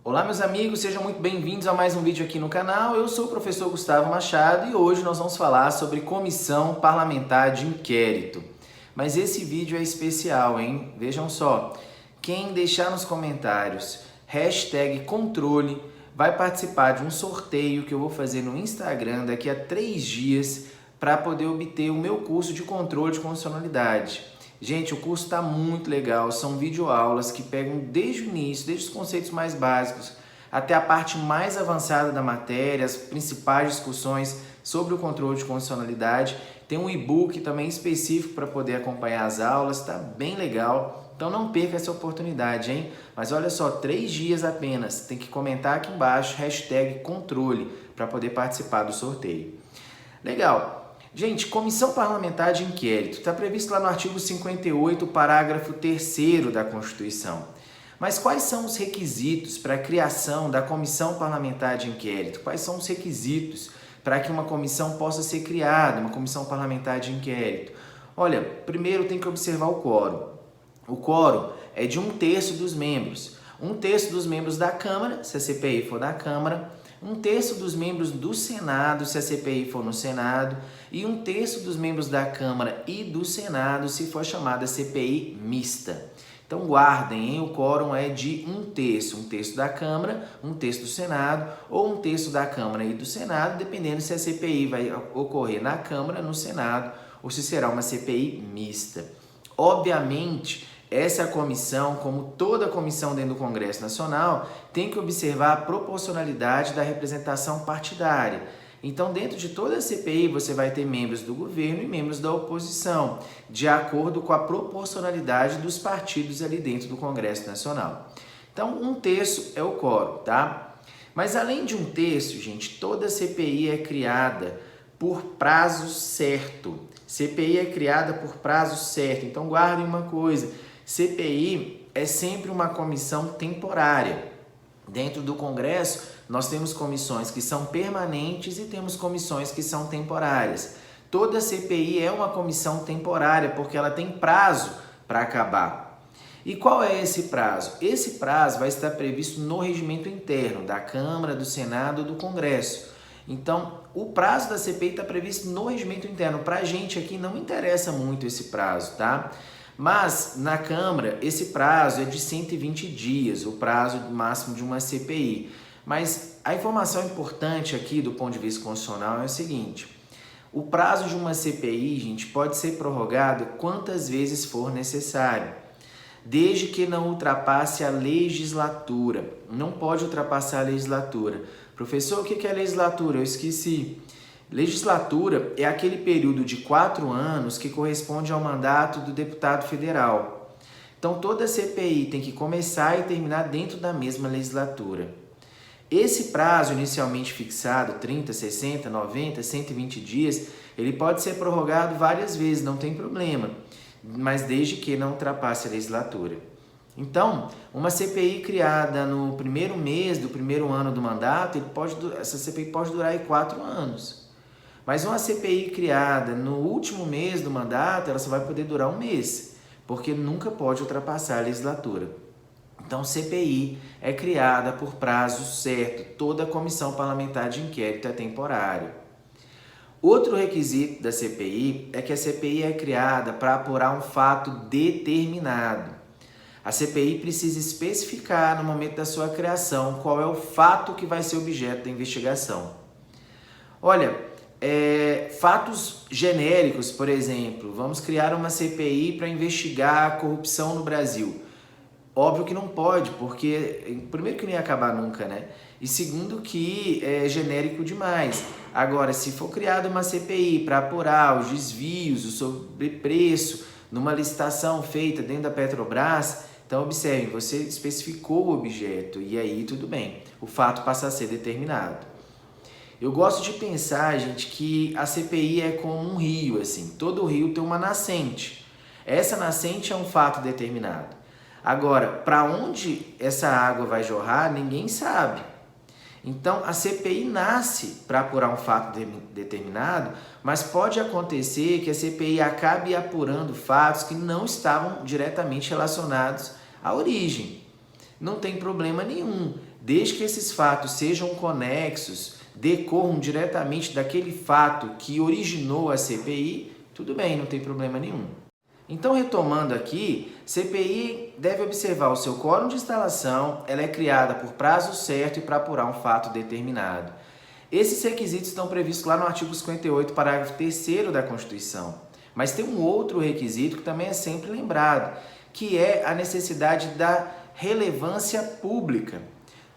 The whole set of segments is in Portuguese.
Olá meus amigos, sejam muito bem-vindos a mais um vídeo aqui no canal. Eu sou o professor Gustavo Machado e hoje nós vamos falar sobre comissão parlamentar de inquérito. Mas esse vídeo é especial, hein? Vejam só, quem deixar nos comentários #controle vai participar de um sorteio que eu vou fazer no Instagram daqui a 3 dias para poder obter o meu curso de controle de constitucionalidade. Gente, o curso está muito legal, são videoaulas que pegam desde o início, desde os conceitos mais básicos até a parte mais avançada da matéria, as principais discussões sobre o controle de constitucionalidade. Tem um e-book também específico para poder acompanhar as aulas, está bem legal. Então não perca essa oportunidade, hein? Mas olha só, 3 dias apenas, tem que comentar aqui embaixo, #controle, para poder participar do sorteio. Legal! Gente, comissão parlamentar de inquérito está previsto lá no artigo 58, parágrafo 3º da Constituição. Mas quais são os requisitos para a criação da comissão parlamentar de inquérito? Quais são os requisitos para que uma comissão possa ser criada, uma comissão parlamentar de inquérito? Olha, primeiro tem que observar o quórum. O quórum é de 1/3 dos membros. 1/3 dos membros da Câmara, se a CPI for da Câmara, 1/3 dos membros do Senado, se a CPI for no Senado, e 1/3 dos membros da Câmara e do Senado, se for chamada CPI mista. Então guardem, hein? O quórum é de 1/3, 1/3 da Câmara, 1/3 do Senado, ou 1/3 da Câmara e do Senado, dependendo se a CPI vai ocorrer na Câmara, no Senado, ou se será uma CPI mista. Obviamente, essa comissão, como toda comissão dentro do Congresso Nacional, tem que observar a proporcionalidade da representação partidária. Então, dentro de toda a CPI, você vai ter membros do governo e membros da oposição, de acordo com a proporcionalidade dos partidos ali dentro do Congresso Nacional. Então, 1/3 é o quórum, tá? Mas além de 1/3, gente, toda CPI é criada por prazo certo. CPI é criada por prazo certo. Então, guardem uma coisa. CPI é sempre uma comissão temporária. Dentro do Congresso, nós temos comissões que são permanentes e temos comissões que são temporárias. Toda CPI é uma comissão temporária porque ela tem prazo para acabar. E qual é esse prazo? Esse prazo vai estar previsto no regimento interno da Câmara, do Senado ou do Congresso. Então, o prazo da CPI está previsto no regimento interno. Para a gente aqui não interessa muito esse prazo, tá? Mas, na Câmara, esse prazo é de 120 dias, o prazo máximo de uma CPI. Mas a informação importante aqui do ponto de vista constitucional é o seguinte: o prazo de uma CPI, gente, pode ser prorrogado quantas vezes for necessário, desde que não ultrapasse a legislatura. Não pode ultrapassar a legislatura. Professor, o que é legislatura? Eu esqueci. Legislatura é aquele período de 4 anos que corresponde ao mandato do deputado federal. Então, toda CPI tem que começar e terminar dentro da mesma legislatura. Esse prazo inicialmente fixado, 30, 60, 90, 120 dias, ele pode ser prorrogado várias vezes, não tem problema, mas desde que não ultrapasse a legislatura. Então, uma CPI criada no primeiro mês do primeiro ano do mandato, essa CPI pode durar aí 4 anos. Mas uma CPI criada no último mês do mandato, ela só vai poder durar 1 mês, porque nunca pode ultrapassar a legislatura. Então, CPI é criada por prazo certo, toda comissão parlamentar de inquérito é temporária. Outro requisito da CPI é que a CPI é criada para apurar um fato determinado. A CPI precisa especificar no momento da sua criação qual é o fato que vai ser objeto da investigação. Olha, fatos genéricos, por exemplo, vamos criar uma CPI para investigar a corrupção no Brasil. Óbvio que não pode, porque primeiro que não ia acabar nunca, né? E segundo que é genérico demais. Agora, se for criada uma CPI para apurar os desvios, o sobrepreço numa licitação feita dentro da Petrobras, então observem, você especificou o objeto e aí tudo bem, o fato passa a ser determinado. Eu gosto de pensar, gente, que a CPI é como um rio, assim. Todo rio tem uma nascente. Essa nascente é um fato determinado. Agora, para onde essa água vai jorrar, ninguém sabe. Então, a CPI nasce para apurar um fato determinado, mas pode acontecer que a CPI acabe apurando fatos que não estavam diretamente relacionados à origem. Não tem problema nenhum. desde que esses fatos sejam conexos, decorram diretamente daquele fato que originou a CPI, tudo bem, não tem problema nenhum. Então, retomando aqui, CPI deve observar o seu quórum de instalação, ela é criada por prazo certo e para apurar um fato determinado. Esses requisitos estão previstos lá no artigo 58, parágrafo 3º da Constituição. Mas tem um outro requisito que também é sempre lembrado, que é a necessidade da relevância pública.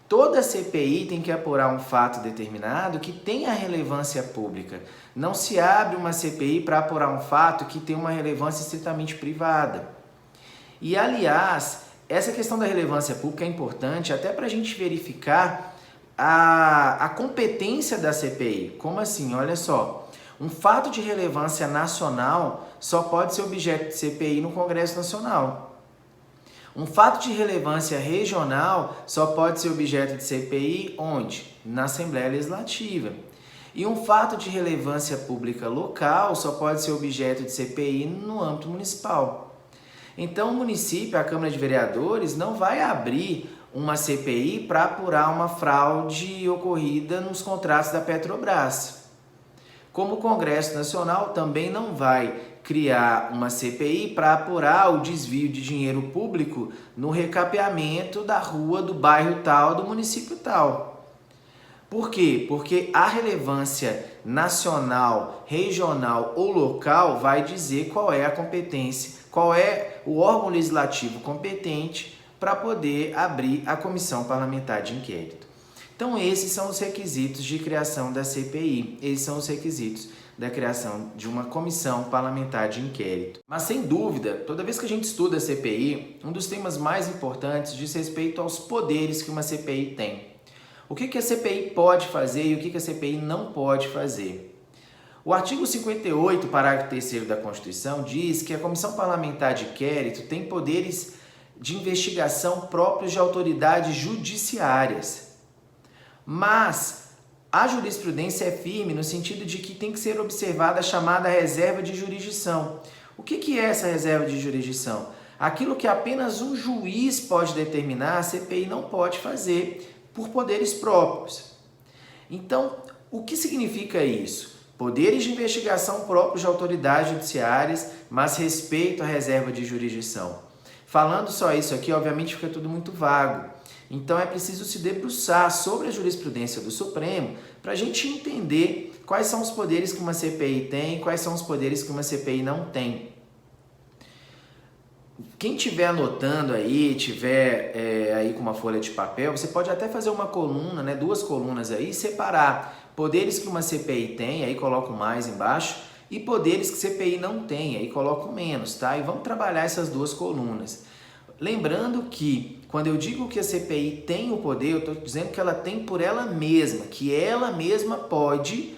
Toda CPI tem que apurar um fato determinado que tenha relevância pública. Não se abre uma CPI para apurar um fato que tem uma relevância estritamente privada. E, aliás, essa questão da relevância pública é importante até para a gente verificar a competência da CPI. Como assim? Olha só, um fato de relevância nacional só pode ser objeto de CPI no Congresso Nacional. Um fato de relevância regional só pode ser objeto de CPI onde? Na Assembleia Legislativa. E um fato de relevância pública local só pode ser objeto de CPI no âmbito municipal. Então, o município, a Câmara de Vereadores, não vai abrir uma CPI para apurar uma fraude ocorrida nos contratos da Petrobras. Como o Congresso Nacional também não vai criar uma CPI para apurar o desvio de dinheiro público no recapeamento da rua do bairro tal, do município tal. Por quê? Porque a relevância nacional, regional ou local vai dizer qual é a competência, qual é o órgão legislativo competente para poder abrir a comissão parlamentar de inquérito. Então, esses são os requisitos de criação da CPI, esses são os requisitos da criação de uma comissão parlamentar de inquérito. Mas, sem dúvida, toda vez que a gente estuda a CPI, um dos temas mais importantes diz respeito aos poderes que uma CPI tem. O que a CPI pode fazer e o que a CPI não pode fazer. O artigo 58, parágrafo 3º da Constituição, diz que a comissão parlamentar de inquérito tem poderes de investigação próprios de autoridades judiciárias. Mas a jurisprudência é firme no sentido de que tem que ser observada a chamada reserva de jurisdição. O que é essa reserva de jurisdição? Aquilo que apenas um juiz pode determinar, a CPI não pode fazer por poderes próprios. Então, o que significa isso? Poderes de investigação próprios de autoridades judiciárias, mas respeito à reserva de jurisdição. Falando só isso aqui, obviamente fica tudo muito vago. Então é preciso se debruçar sobre a jurisprudência do Supremo para a gente entender quais são os poderes que uma CPI tem e quais são os poderes que uma CPI não tem. Quem estiver anotando aí, tiver aí com uma folha de papel, você pode até fazer uma coluna, né, 2 colunas aí, e separar poderes que uma CPI tem, aí coloco mais embaixo, e poderes que CPI não tem, aí coloco menos, tá? E vamos trabalhar essas 2 colunas. Lembrando que, quando eu digo que a CPI tem o poder, eu estou dizendo que ela tem por ela mesma, que ela mesma pode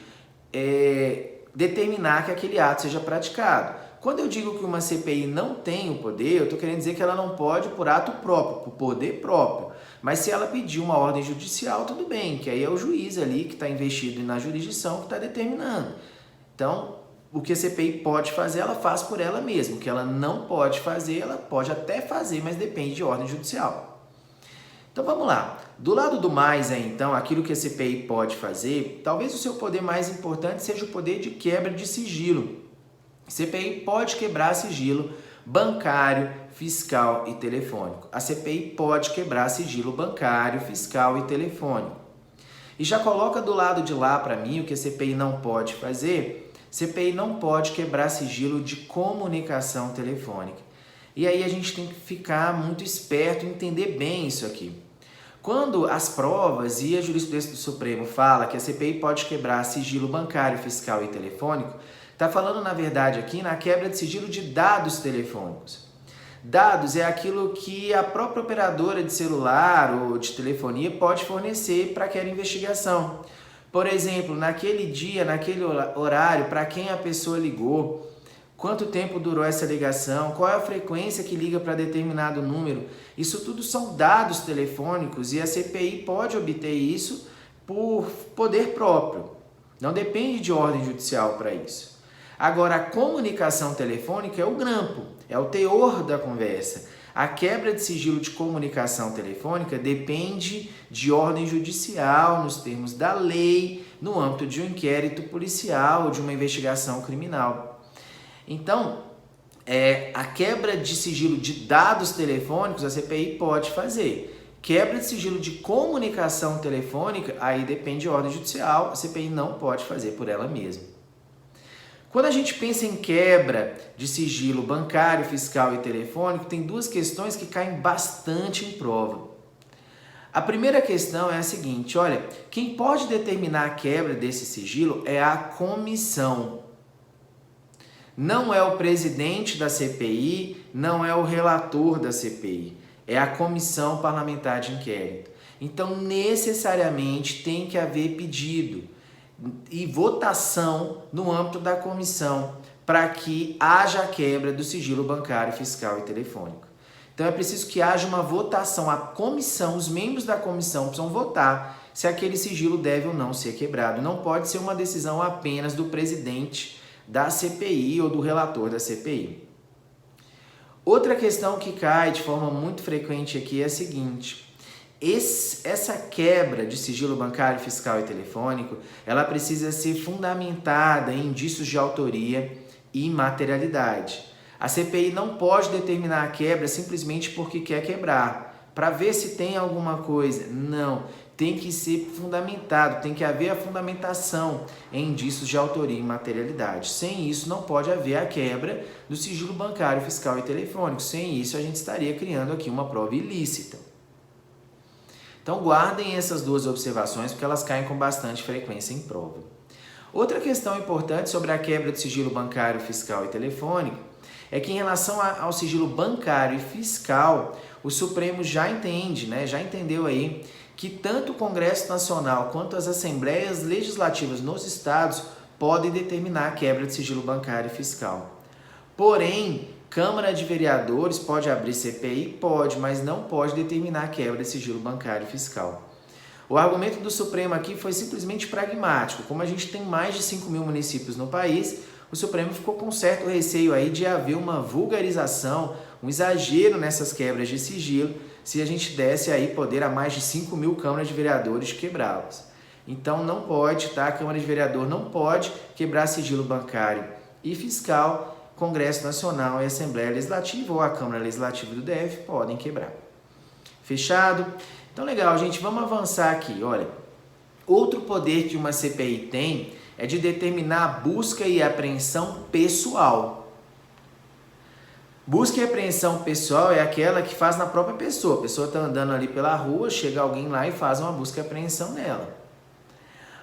determinar que aquele ato seja praticado. Quando eu digo que uma CPI não tem o poder, eu estou querendo dizer que ela não pode por ato próprio, por poder próprio. Mas se ela pedir uma ordem judicial, tudo bem, que aí é o juiz ali que está investido na jurisdição que está determinando. Então, o que a CPI pode fazer, ela faz por ela mesma. O que ela não pode fazer, ela pode até fazer, mas depende de ordem judicial. Então vamos lá. Do lado do mais, então, aquilo que a CPI pode fazer, talvez o seu poder mais importante seja o poder de quebra de sigilo. A CPI pode quebrar sigilo bancário, fiscal e telefônico. A CPI pode quebrar sigilo bancário, fiscal e telefônico. E já coloca do lado de lá para mim o que a CPI não pode fazer. CPI não pode quebrar sigilo de comunicação telefônica. E aí a gente tem que ficar muito esperto e entender bem isso aqui. Quando as provas e a jurisprudência do Supremo fala que a CPI pode quebrar sigilo bancário, fiscal e telefônico, está falando, na verdade, aqui na quebra de sigilo de dados telefônicos. Dados é aquilo que a própria operadora de celular ou de telefonia pode fornecer para aquela investigação. Por exemplo, naquele dia, naquele horário, para quem a pessoa ligou, quanto tempo durou essa ligação, qual é a frequência que liga para determinado número. Isso tudo são dados telefônicos e a CPI pode obter isso por poder próprio. Não depende de ordem judicial para isso. Agora, a comunicação telefônica é o grampo, é o teor da conversa. A quebra de sigilo de comunicação telefônica depende de ordem judicial, nos termos da lei, no âmbito de um inquérito policial ou de uma investigação criminal. Então, a quebra de sigilo de dados telefônicos a CPI pode fazer. Quebra de sigilo de comunicação telefônica, aí depende de ordem judicial, a CPI não pode fazer por ela mesma. Quando a gente pensa em quebra de sigilo bancário, fiscal e telefônico, tem duas questões que caem bastante em prova. A primeira questão é a seguinte, olha, quem pode determinar a quebra desse sigilo é a comissão. Não é o presidente da CPI, não é o relator da CPI, é a comissão parlamentar de inquérito. Então, necessariamente tem que haver pedido e votação no âmbito da comissão para que haja a quebra do sigilo bancário, fiscal e telefônico. Então é preciso que haja uma votação, a comissão, os membros da comissão precisam votar se aquele sigilo deve ou não ser quebrado. Não pode ser uma decisão apenas do presidente da CPI ou do relator da CPI. Outra questão que cai de forma muito frequente aqui é a seguinte: essa quebra de sigilo bancário, fiscal e telefônico, ela precisa ser fundamentada em indícios de autoria e materialidade. A CPI não pode determinar a quebra simplesmente porque quer quebrar, para ver se tem alguma coisa. Não, tem que ser fundamentado, tem que haver a fundamentação em indícios de autoria e materialidade. Sem isso, não pode haver a quebra do sigilo bancário, fiscal e telefônico. Sem isso, a gente estaria criando aqui uma prova ilícita. Então guardem essas duas observações porque elas caem com bastante frequência em prova. Outra questão importante sobre a quebra do sigilo bancário, fiscal e telefônico é que em relação ao sigilo bancário e fiscal, o Supremo já entende, já entendeu aí que tanto o Congresso Nacional quanto as Assembleias Legislativas nos estados podem determinar a quebra de sigilo bancário e fiscal. Porém, Câmara de Vereadores pode abrir CPI? Pode, mas não pode determinar a quebra de sigilo bancário e fiscal. O argumento do Supremo aqui foi simplesmente pragmático. Como a gente tem mais de 5 mil municípios no país, o Supremo ficou com certo receio aí de haver uma vulgarização, um exagero nessas quebras de sigilo, se a gente desse aí poder a mais de 5 mil câmaras de vereadores quebrá-las. Então não pode, tá? A Câmara de Vereador não pode quebrar sigilo bancário e fiscal. Congresso Nacional e Assembleia Legislativa ou a Câmara Legislativa do DF podem quebrar. Fechado? Então legal, gente, vamos avançar aqui. Olha, outro poder que uma CPI tem é de determinar a busca e apreensão pessoal. Busca e apreensão pessoal é aquela que faz na própria pessoa. A pessoa está andando ali pela rua, chega alguém lá e faz uma busca e apreensão nela.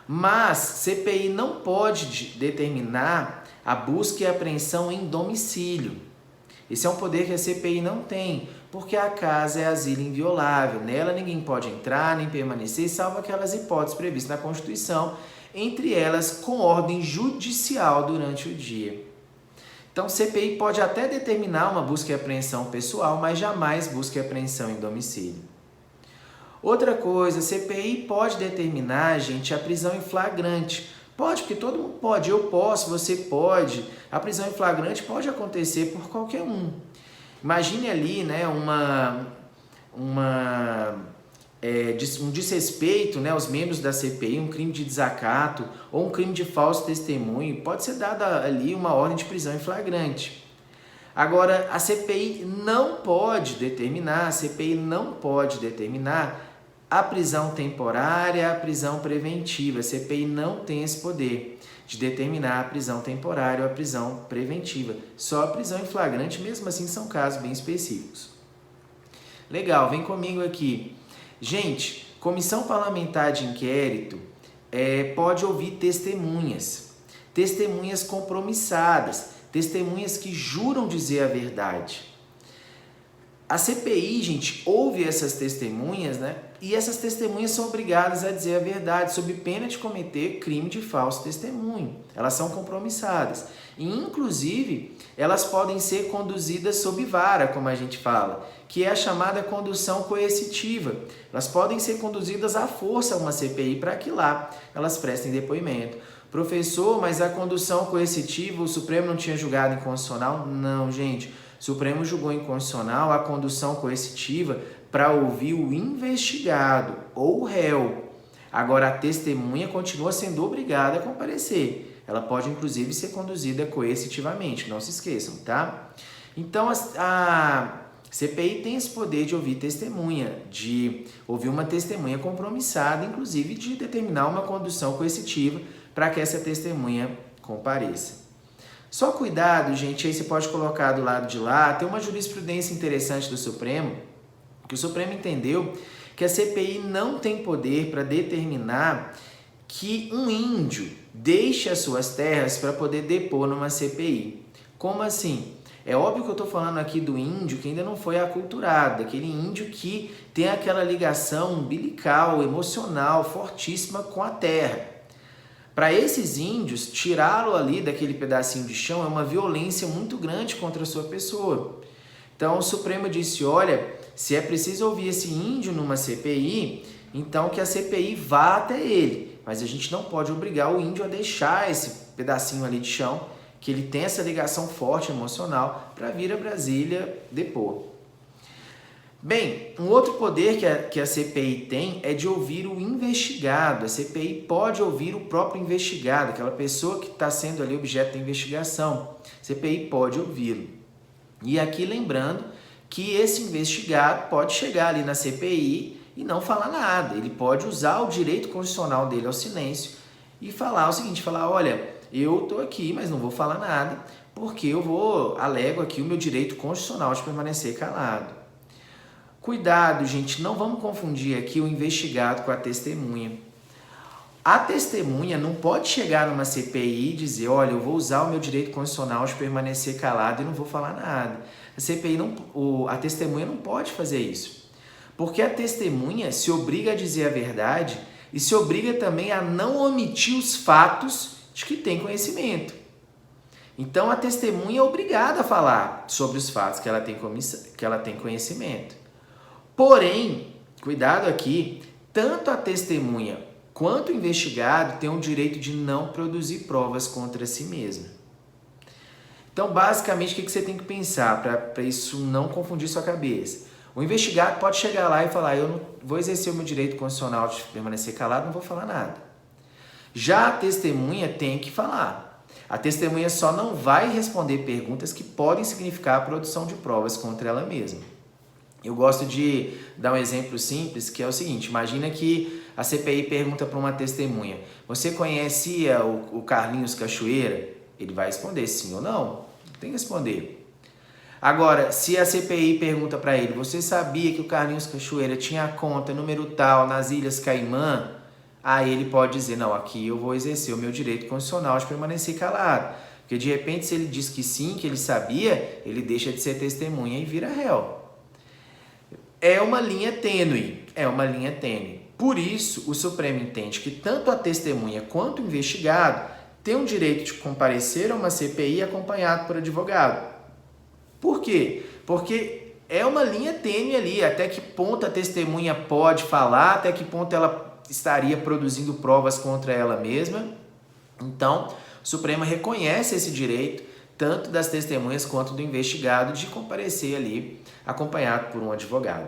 Mas CPI não pode determinar a busca e apreensão em domicílio. Esse é um poder que a CPI não tem, porque a casa é asilo inviolável. Nela ninguém pode entrar nem permanecer, salvo aquelas hipóteses previstas na Constituição, entre elas com ordem judicial durante o dia. Então, CPI pode até determinar uma busca e apreensão pessoal, mas jamais busca e apreensão em domicílio. Outra coisa, CPI pode determinar, gente, a prisão em flagrante. Pode, porque todo mundo pode, eu posso, você pode. A prisão em flagrante pode acontecer por qualquer um. Imagine ali, um desrespeito, aos membros da CPI, um crime de desacato ou um crime de falso testemunho. Pode ser dada ali uma ordem de prisão em flagrante. Agora, a CPI não pode determinar a prisão temporária, a prisão preventiva. A CPI não tem esse poder de determinar a prisão temporária ou a prisão preventiva. Só a prisão em flagrante, mesmo assim, são casos bem específicos. Legal, vem comigo aqui. Gente, comissão parlamentar de inquérito pode ouvir testemunhas compromissadas, testemunhas que juram dizer a verdade. A CPI, gente, ouve essas testemunhas, e essas testemunhas são obrigadas a dizer a verdade, sob pena de cometer crime de falso testemunho. Elas são compromissadas. E, inclusive, elas podem ser conduzidas sob vara, como a gente fala, que é a chamada condução coercitiva. Elas podem ser conduzidas à força a uma CPI para que lá elas prestem depoimento. Professor, mas a condução coercitiva, o Supremo não tinha julgado inconstitucional? Não, gente. O Supremo julgou inconstitucional a condução coercitiva para ouvir o investigado ou o réu. Agora, a testemunha continua sendo obrigada a comparecer. Ela pode, inclusive, ser conduzida coercitivamente, não se esqueçam, tá? Então, a CPI tem esse poder de ouvir testemunha, de ouvir uma testemunha compromissada, inclusive de determinar uma condução coercitiva para que essa testemunha compareça. Só cuidado, gente, aí você pode colocar do lado de lá, tem uma jurisprudência interessante do Supremo, que o Supremo entendeu que a CPI não tem poder para determinar que um índio deixe as suas terras para poder depor numa CPI. Como assim? É óbvio que eu estou falando aqui do índio que ainda não foi aculturado, daquele índio que tem aquela ligação umbilical, emocional, fortíssima com a terra. Para esses índios, tirá-lo ali daquele pedacinho de chão é uma violência muito grande contra a sua pessoa. Então o Supremo disse, olha, se é preciso ouvir esse índio numa CPI, então que a CPI vá até ele. Mas a gente não pode obrigar o índio a deixar esse pedacinho ali de chão, que ele tem essa ligação forte emocional, para vir a Brasília depor. Bem, um outro poder que a CPI tem é de ouvir o investigado. A CPI pode ouvir o próprio investigado, aquela pessoa que está sendo ali objeto da investigação. A CPI pode ouvi-lo. E aqui lembrando que esse investigado pode chegar ali na CPI e não falar nada. Ele pode usar o direito constitucional dele ao silêncio e falar o seguinte, falar, olha, eu estou aqui, mas não vou falar nada, porque eu alego aqui o meu direito constitucional de permanecer calado. Cuidado, gente, não vamos confundir aqui o investigado com a testemunha. A testemunha não pode chegar numa CPI e dizer, olha, eu vou usar o meu direito constitucional de permanecer calado e não vou falar nada. A testemunha não pode fazer isso. Porque a testemunha se obriga a dizer a verdade e se obriga também a não omitir os fatos de que tem conhecimento. Então, a testemunha é obrigada a falar sobre os fatos que ela tem conhecimento. Porém, cuidado aqui, tanto a testemunha quanto o investigado têm o direito de não produzir provas contra si mesmo. Então, basicamente, o que você tem que pensar para isso não confundir sua cabeça? O investigado pode chegar lá e falar, eu não vou exercer o meu direito constitucional de permanecer calado, não vou falar nada. Já a testemunha tem que falar. A testemunha só não vai responder perguntas que podem significar a produção de provas contra ela mesma. Eu gosto de dar um exemplo simples, que é o seguinte, imagina que a CPI pergunta para uma testemunha, você conhecia o Carlinhos Cachoeira? Ele vai responder sim ou não, tem que responder. Agora, se a CPI pergunta para ele, você sabia que o Carlinhos Cachoeira tinha conta número tal nas Ilhas Caimã? Aí ele pode dizer, não, aqui eu vou exercer o meu direito constitucional de permanecer calado. Porque de repente, se ele diz que sim, que ele sabia, ele deixa de ser testemunha e vira réu. É uma linha tênue. Por isso, o Supremo entende que tanto a testemunha quanto o investigado têm o direito de comparecer a uma CPI acompanhado por advogado. Por quê? Porque é uma linha tênue ali, até que ponto a testemunha pode falar, até que ponto ela estaria produzindo provas contra ela mesma. Então, o Supremo reconhece esse direito, tanto das testemunhas quanto do investigado, de comparecer ali acompanhado por um advogado.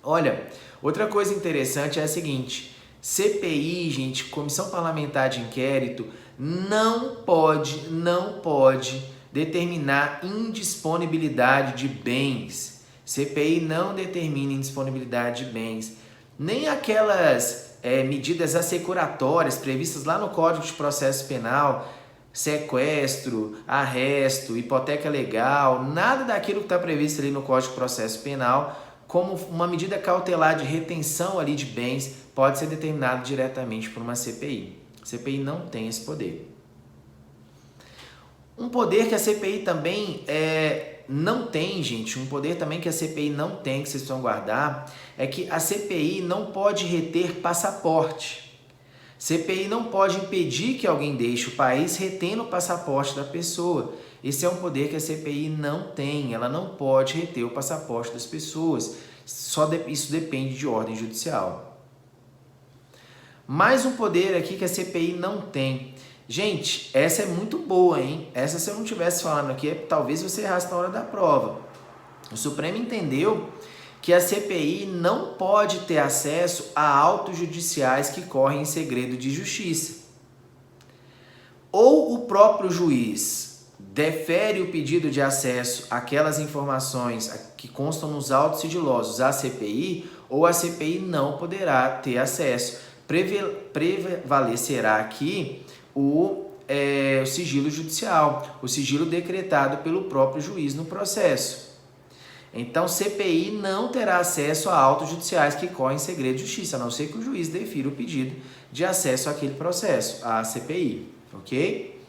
Olha, outra coisa interessante é a seguinte, CPI, gente, Comissão Parlamentar de Inquérito, não pode determinar indisponibilidade de bens. CPI não determina indisponibilidade de bens. Nem aquelas medidas assecuratórias previstas lá no Código de Processo Penal, sequestro, arresto, hipoteca legal, nada daquilo que está previsto ali no Código de Processo Penal, como uma medida cautelar de retenção ali de bens, pode ser determinado diretamente por uma CPI. A CPI não tem esse poder. Um poder que a CPI também não tem, gente, um poder também que a CPI não tem, que vocês precisam guardar, é que a CPI não pode reter passaporte. CPI não pode impedir que alguém deixe o país retendo o passaporte da pessoa. Esse é um poder que a CPI não tem, ela não pode reter o passaporte das pessoas. Isso depende de ordem judicial. Mais um poder aqui que a CPI não tem Gente, essa é muito boa, hein? Essa, se eu não estivesse falando aqui, talvez você errasse na hora da prova. O Supremo entendeu que a CPI não pode ter acesso a autos judiciais que correm em segredo de justiça. Ou o próprio juiz defere o pedido de acesso àquelas informações que constam nos autos sigilosos à CPI, ou a CPI não poderá ter acesso. Prevalecerá aqui o sigilo judicial, o sigilo decretado pelo próprio juiz no processo. Então, CPI não terá acesso a autos judiciais que correm em segredo de justiça, a não ser que o juiz defira o pedido de acesso àquele processo, à CPI, ok?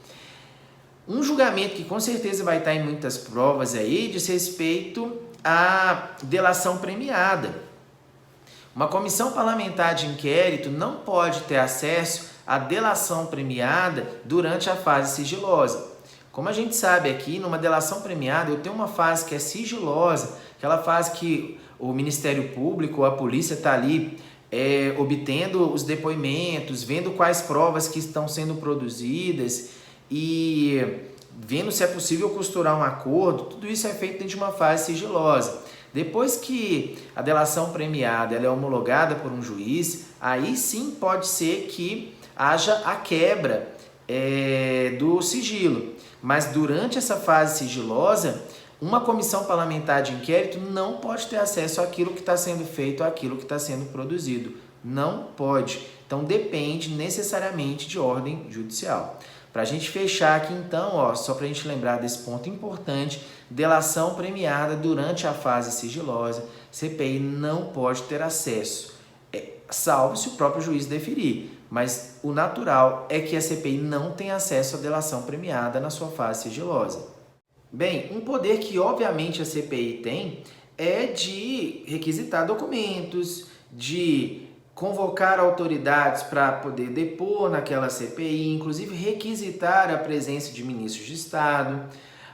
Um julgamento que com certeza vai estar em muitas provas aí diz respeito à delação premiada. Uma comissão parlamentar de inquérito não pode ter acesso à delação premiada durante a fase sigilosa. Como a gente sabe aqui, numa delação premiada, eu tenho uma fase que é sigilosa, aquela fase que o Ministério Público, a polícia está ali obtendo os depoimentos, vendo quais provas que estão sendo produzidas e vendo se é possível costurar um acordo. Tudo isso é feito dentro de uma fase sigilosa. Depois que a delação premiada ela é homologada por um juiz, aí sim pode ser que haja a quebra do sigilo. Mas durante essa fase sigilosa, uma comissão parlamentar de inquérito não pode ter acesso àquilo que está sendo feito, àquilo que está sendo produzido. Não pode. Então depende necessariamente de ordem judicial. Para a gente fechar aqui então, só para a gente lembrar desse ponto importante, delação premiada durante a fase sigilosa, CPI não pode ter acesso, salvo se o próprio juiz deferir. Mas o natural é que a CPI não tenha acesso à delação premiada na sua fase sigilosa. Bem, um poder que obviamente a CPI tem é de requisitar documentos, de convocar autoridades para poder depor naquela CPI, inclusive requisitar a presença de ministros de Estado.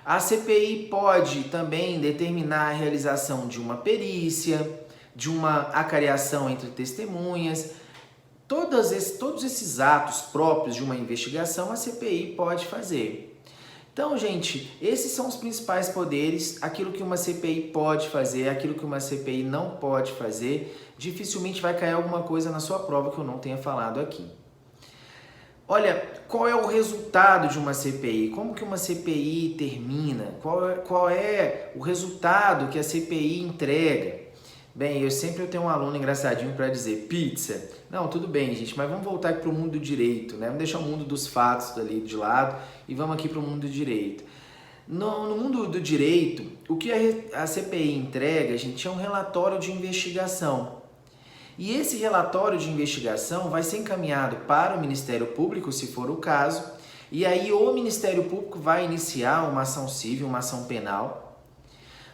A CPI pode também determinar a realização de uma perícia, de uma acariação entre testemunhas. Todos esses atos próprios de uma investigação a CPI pode fazer. Então, gente, esses são os principais poderes, aquilo que uma CPI pode fazer, aquilo que uma CPI não pode fazer. Dificilmente vai cair alguma coisa na sua prova que eu não tenha falado aqui. Olha, qual é o resultado de uma CPI? Como que uma CPI termina? Qual é o resultado que a CPI entrega? Bem, eu sempre tenho um aluno engraçadinho para dizer pizza. Não, tudo bem, gente, mas vamos voltar aqui para o mundo do direito, né? Vamos deixar o mundo dos fatos ali de lado e vamos aqui para o mundo do direito. No mundo do direito, o que a CPI entrega, gente, é um relatório de investigação. E esse relatório de investigação vai ser encaminhado para o Ministério Público, se for o caso, e aí o Ministério Público vai iniciar uma ação civil, uma ação penal.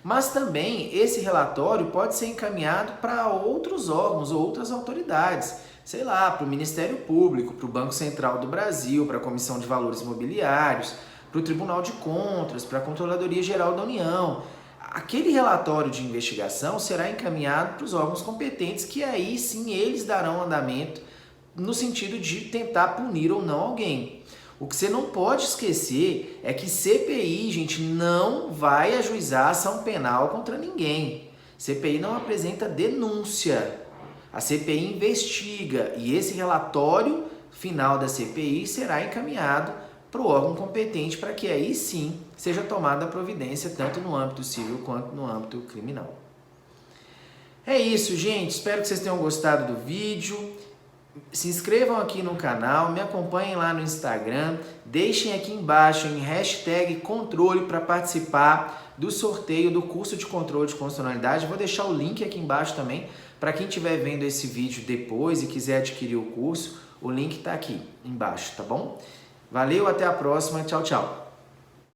Mas também esse relatório pode ser encaminhado para outros órgãos ou outras autoridades, sei lá, para o Ministério Público, para o Banco Central do Brasil, para a Comissão de Valores Imobiliários, para o Tribunal de Contas, para a Controladoria Geral da União. Aquele relatório de investigação será encaminhado para os órgãos competentes, que aí sim eles darão andamento no sentido de tentar punir ou não alguém. O que você não pode esquecer é que CPI, gente, não vai ajuizar ação penal contra ninguém. CPI não apresenta denúncia. A CPI investiga e esse relatório final da CPI será encaminhado para o órgão competente para que aí sim seja tomada a providência tanto no âmbito civil quanto no âmbito criminal. É isso, gente. Espero que vocês tenham gostado do vídeo. Se inscrevam aqui no canal, me acompanhem lá no Instagram, deixem aqui embaixo em #controle para participar do sorteio do curso de controle de constitucionalidade. Vou deixar o link aqui embaixo também para quem estiver vendo esse vídeo depois e quiser adquirir o curso, o link está aqui embaixo, tá bom? Valeu, até a próxima, tchau, tchau!